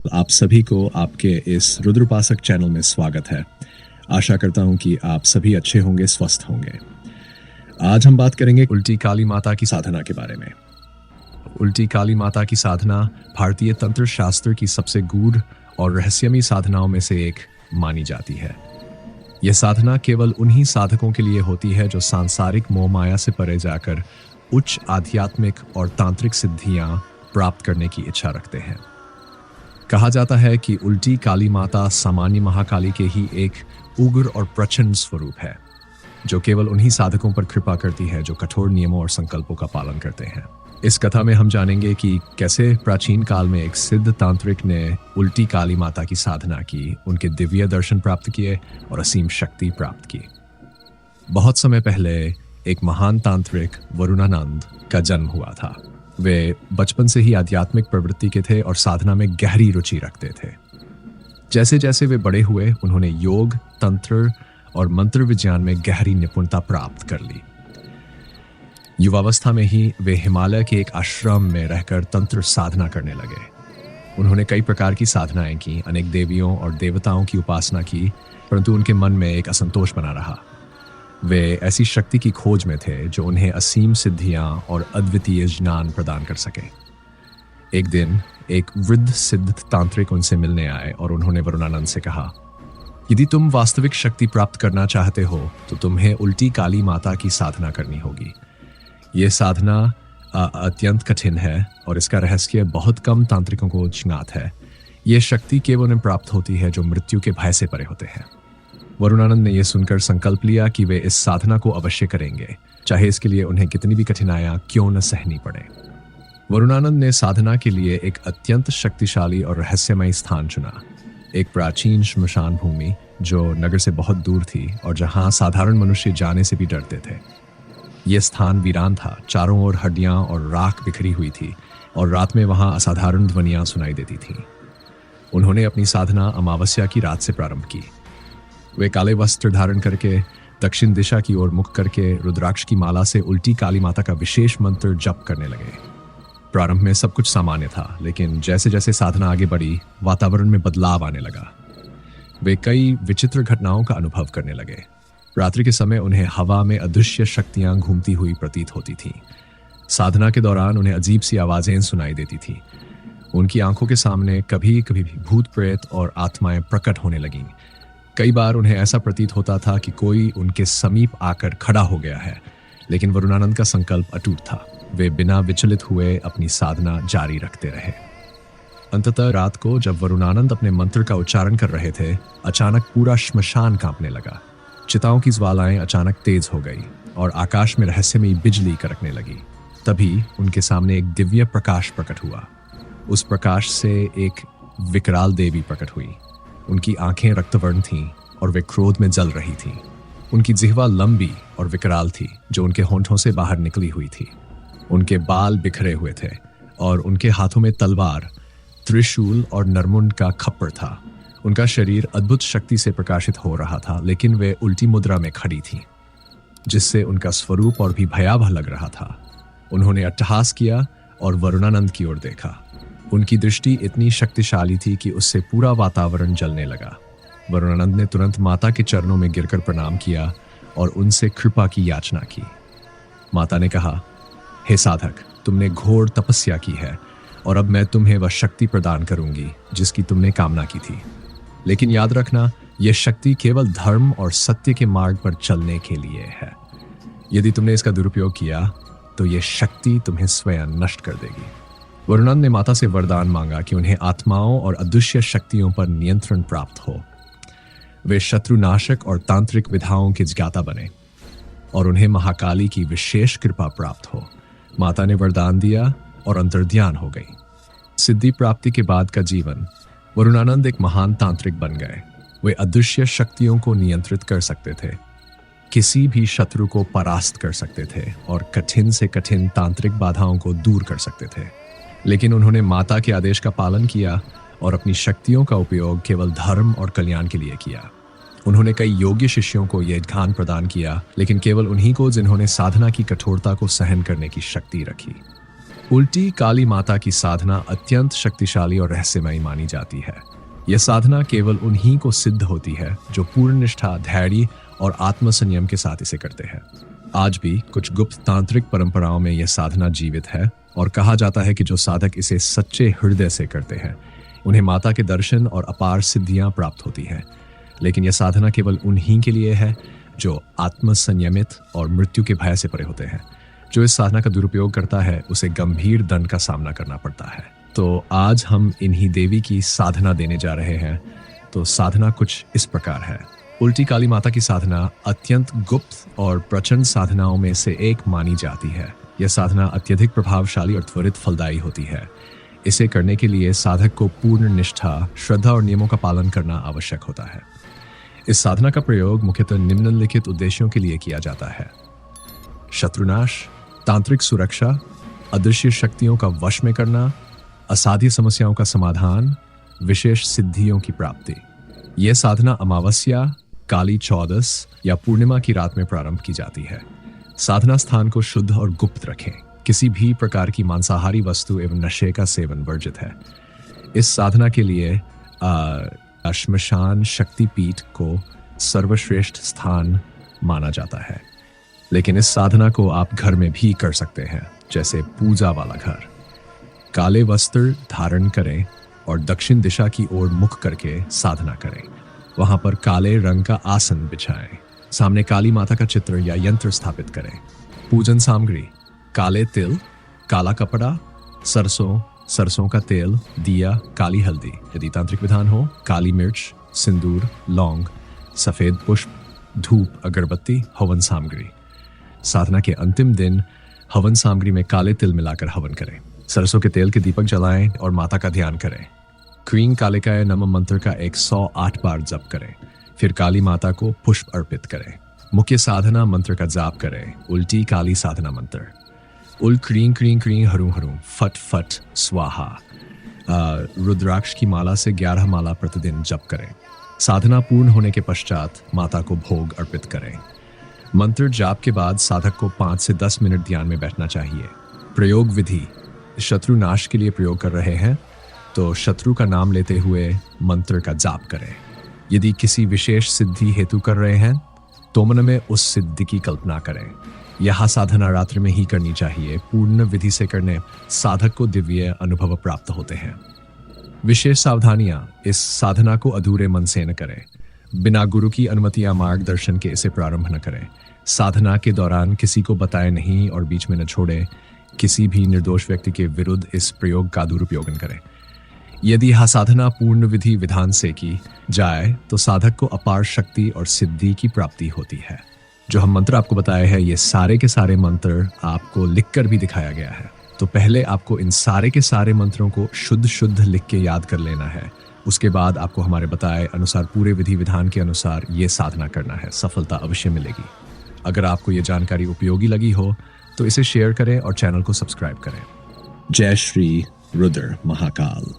आप सभी को आपके इस रुद्रपासक चैनल में स्वागत है। आशा करता हूं कि आप सभी अच्छे होंगे, स्वस्थ होंगे। आज हम बात करेंगे उल्टी काली माता की साधना के बारे में। उल्टी काली माता की साधना भारतीय तंत्र शास्त्र की सबसे गूढ़ और रहस्यमयी साधनाओं में से एक मानी जाती है। यह साधना केवल उन्हीं साधकों के लिए होती है जो सांसारिक मोह माया से परे जाकर उच्च आध्यात्मिक और तांत्रिक सिद्धियां प्राप्त करने की इच्छा रखते हैं। कहा जाता है कि उल्टी काली माता सामान्य महाकाली के ही एक उग्र और प्रचंड स्वरूप है, जो केवल उन्हीं साधकों पर कृपा करती है जो कठोर नियमों और संकल्पों का पालन करते हैं। इस कथा में हम जानेंगे कि कैसे प्राचीन काल में एक सिद्ध तांत्रिक ने उल्टी काली माता की साधना की, उनके दिव्य दर्शन प्राप्त किए और असीम शक्ति प्राप्त की। बहुत समय पहले एक महान तांत्रिक वरुणानंद का जन्म हुआ था। वे बचपन से ही आध्यात्मिक प्रवृत्ति के थे और साधना में गहरी रुचि रखते थे। जैसे जैसे वे बड़े हुए, उन्होंने योग, तंत्र और मंत्र विज्ञान में गहरी निपुणता प्राप्त कर ली। युवावस्था में ही वे हिमालय के एक आश्रम में रहकर तंत्र साधना करने लगे। उन्होंने कई प्रकार की साधनाएं की, अनेक देवियों और देवताओं की उपासना की, परंतु उनके मन में एक असंतोष बना रहा। वे ऐसी शक्ति की खोज में थे जो उन्हें असीम सिद्धियां और अद्वितीय ज्ञान प्रदान कर सके। एक दिन एक वृद्ध सिद्ध तांत्रिक उनसे मिलने आए और उन्होंने वरुणानंद से कहा, यदि तुम वास्तविक शक्ति प्राप्त करना चाहते हो तो तुम्हें उल्टी काली माता की साधना करनी होगी। ये साधना अत्यंत कठिन है और इसका रहस्य बहुत कम तांत्रिकों को ज्ञात है। ये शक्ति केवल उन्हें प्राप्त होती है जो मृत्यु के भय से परे होते हैं। वरुणानंद ने यह सुनकर संकल्प लिया कि वे इस साधना को अवश्य करेंगे, चाहे इसके लिए उन्हें कितनी भी कठिनाइयां क्यों न सहनी पड़े। वरुणानंद ने साधना के लिए एक अत्यंत शक्तिशाली और रहस्यमय स्थान चुना, एक प्राचीन श्मशान भूमि जो नगर से बहुत दूर थी और जहां साधारण मनुष्य जाने से भी डरते थे। यह स्थान वीरान था, चारों ओर हड्डियां और राख बिखरी हुई थी और रात में वहां असाधारण ध्वनियां सुनाई देती थीं। उन्होंने अपनी साधना अमावस्या की रात से प्रारंभ की। वे काले वस्त्र धारण करके दक्षिण दिशा की ओर मुख करके रुद्राक्ष की माला से उल्टी काली माता का विशेष मंत्र जप करने लगे। प्रारंभ में सब कुछ सामान्य था, लेकिन जैसे जैसे साधना आगे बढ़ी, वातावरण में बदलाव आने लगा। वे कई विचित्र घटनाओं का अनुभव करने लगे। रात्रि के समय उन्हें हवा में अदृश्य शक्तियां घूमती हुई प्रतीत होती थीं। साधना के दौरान उन्हें अजीब सी आवाजें सुनाई देती थीं। उनकी आंखों के सामने कभी कभी भूत प्रेत और आत्माएं प्रकट होने लगीं। कई बार उन्हें ऐसा प्रतीत होता था कि कोई उनके समीप आकर खड़ा हो गया है, लेकिन वरुणानंद का संकल्प अटूट था। वे बिना विचलित हुए अपनी साधना जारी रखते रहे। अंततः रात को जब वरुणानंद अपने मंत्र का उच्चारण कर रहे थे, अचानक पूरा श्मशान कांपने लगा। चिताओं की ज्वालाएं अचानक तेज हो गई और आकाश में रहस्यमयी बिजली कड़कने लगी। तभी उनके सामने एक दिव्य प्रकाश प्रकट हुआ। उस प्रकाश से एक विकराल देवी प्रकट हुई। उनकी आंखें रक्तवर्ण थीं और वे क्रोध में जल रही थीं। उनकी जिह्वा लंबी और विकराल थी जो उनके होंठों से बाहर निकली हुई थी। उनके बाल बिखरे हुए थे और उनके हाथों में तलवार, त्रिशूल और नरमुंड का खप्पर था। उनका शरीर अद्भुत शक्ति से प्रकाशित हो रहा था, लेकिन वे उल्टी मुद्रा में खड़ी थीं, जिससे उनका स्वरूप और भी भयावह लग रहा था। उन्होंने अट्टहास किया और वरुणानंद की ओर देखा। उनकी दृष्टि इतनी शक्तिशाली थी कि उससे पूरा वातावरण जलने लगा। वरुणानंद ने तुरंत माता के चरणों में गिरकर प्रणाम किया और उनसे कृपा की याचना की। माता ने कहा, हे साधक, तुमने घोर तपस्या की है और अब मैं तुम्हें वह शक्ति प्रदान करूंगी जिसकी तुमने कामना की थी। लेकिन याद रखना, यह शक्ति केवल धर्म और सत्य के मार्ग पर चलने के लिए है। यदि तुमने इसका दुरुपयोग किया तो यह शक्ति तुम्हें स्वयं नष्ट कर देगी। वरुणानंद ने माता से वरदान मांगा कि उन्हें आत्माओं और अदृश्य शक्तियों पर नियंत्रण प्राप्त हो। वे शत्रुनाशक और तांत्रिक विधाओं के ज्ञाता बने और उन्हें महाकाली की विशेष कृपा प्राप्त हो। माता ने वरदान दिया और अंतर्ध्यान हो गई। सिद्धि प्राप्ति के बाद का जीवन, वरुणानंद एक महान तांत्रिक बन गए। वे अदृश्य शक्तियों को नियंत्रित कर सकते थे, किसी भी शत्रु को परास्त कर सकते थे और कठिन से कठिन तांत्रिक बाधाओं को दूर कर सकते थे। लेकिन उन्होंने माता के आदेश का पालन किया और अपनी शक्तियों का उपयोग केवल धर्म और कल्याण के लिए किया। उन्होंने कई योग्य शिष्यों को यह ज्ञान प्रदान किया, लेकिन केवल उन्हीं को जिन्होंने साधना की कठोरता को सहन करने की शक्ति रखी। उल्टी काली माता की साधना अत्यंत शक्तिशाली और रहस्यमयी मानी जाती है। यह साधना केवल उन्हीं को सिद्ध होती है जो पूर्ण निष्ठा, धैर्य और आत्मसंयम के साथ इसे करते हैं। आज भी कुछ गुप्त तांत्रिक परंपराओं में यह साधना जीवित है और कहा जाता है कि जो साधक इसे सच्चे हृदय से करते हैं उन्हें माता के दर्शन और अपार सिद्धियां प्राप्त होती हैं। लेकिन यह साधना केवल उन्हीं के लिए है जो आत्मसंयमित और मृत्यु के भय से परे होते हैं। जो इस साधना का दुरुपयोग करता है उसे गंभीर दंड का सामना करना पड़ता है। तो आज हम इन्हीं देवी की साधना देने जा रहे हैं। तो साधना कुछ इस प्रकार है। उल्टी काली माता की साधना अत्यंत गुप्त और प्रचंड साधनाओं में से एक मानी जाती है। यह साधना अत्यधिक प्रभावशाली और त्वरित फलदायी होती है। इसे करने के लिए साधक को पूर्ण निष्ठा, श्रद्धा और नियमों का पालन करना आवश्यक होता है। इस साधना का प्रयोग मुख्यतः निम्नलिखित उद्देश्यों के लिए किया जाता है: शत्रुनाश, तांत्रिक सुरक्षा, अदृश्य शक्तियों का वश में करना, असाध्य समस्याओं का समाधान, विशेष सिद्धियों की प्राप्ति। यह साधना अमावस्या, काली चौदस या पूर्णिमा की रात में प्रारंभ की जाती है। साधना स्थान को शुद्ध और गुप्त रखें। किसी भी प्रकार की मांसाहारी वस्तु एवं नशे का सेवन वर्जित है। इस साधना के लिए श्मशान शक्तिपीठ को सर्वश्रेष्ठ स्थान माना जाता है। लेकिन इस साधना को आप घर में भी कर सकते हैं, जैसे पूजा वाला घर। काले वस्त्र धारण करें और दक्षिण दिशा की ओर मुख करके साधना करें। वहां पर काले रंग का आसन बिछाएं। सामने काली माता का चित्र या यंत्र स्थापित करें। पूजन सामग्री: काले तिल, काला कपड़ा, सरसों का तेल, दिया, काली हल्दी यदि तांत्रिक विधान हो, काली मिर्च, सिंदूर, लौंग, सफेद पुष्प, धूप, अगरबत्ती, हवन सामग्री। साधना के अंतिम दिन हवन सामग्री में काले तिल मिलाकर हवन करें। सरसों के तेल के दीपक जलाएं और माता का ध्यान करें। क्रीं कालिकाय नमः मंत्र का 108 बार जप करें। फिर काली माता को पुष्प अर्पित करें। मुख्य साधना मंत्र का जाप करें। उल्टी काली साधना मंत्र: उल क्रीं क्रीं क्रीं हरूं हरूं फट फट स्वाहा। रुद्राक्ष की माला से 11 माला प्रतिदिन जप करें। साधना पूर्ण होने के पश्चात माता को भोग अर्पित करें। मंत्र जाप के बाद साधक को 5 से 10 मिनट ध्यान में बैठना चाहिए। प्रयोग विधि: शत्रु नाश के लिए प्रयोग कर रहे हैं तो शत्रु का नाम लेते हुए मंत्र का जाप करें। यदि किसी विशेष सिद्धि हेतु कर रहे हैं तो मन में उस सिद्धि की कल्पना करें। यह साधना रात्रि में ही करनी चाहिए। पूर्ण विधि से करने साधक को दिव्य अनुभव प्राप्त होते हैं। विशेष सावधानियां: इस साधना को अधूरे मन से न करें। बिना गुरु की अनुमति या मार्गदर्शन के इसे प्रारंभ न करें। साधना के दौरान किसी को बताएं नहीं और बीच में न छोड़ें। किसी भी निर्दोष व्यक्ति के विरुद्ध इस प्रयोग का दुरुपयोग न करें। यदि यह साधना पूर्ण विधि विधान से की जाए तो साधक को अपार शक्ति और सिद्धि की प्राप्ति होती है। जो हम मंत्र आपको बताए हैं ये सारे के सारे मंत्र आपको लिखकर भी दिखाया गया है। तो पहले आपको इन सारे के सारे मंत्रों को शुद्ध लिख के याद कर लेना है। उसके बाद आपको हमारे बताए अनुसार पूरे विधि विधान के अनुसार ये साधना करना है। सफलता अवश्य मिलेगी। अगर आपको ये जानकारी उपयोगी लगी हो तो इसे शेयर करें और चैनल को सब्सक्राइब करें। जय श्री रुद्र महाकाल।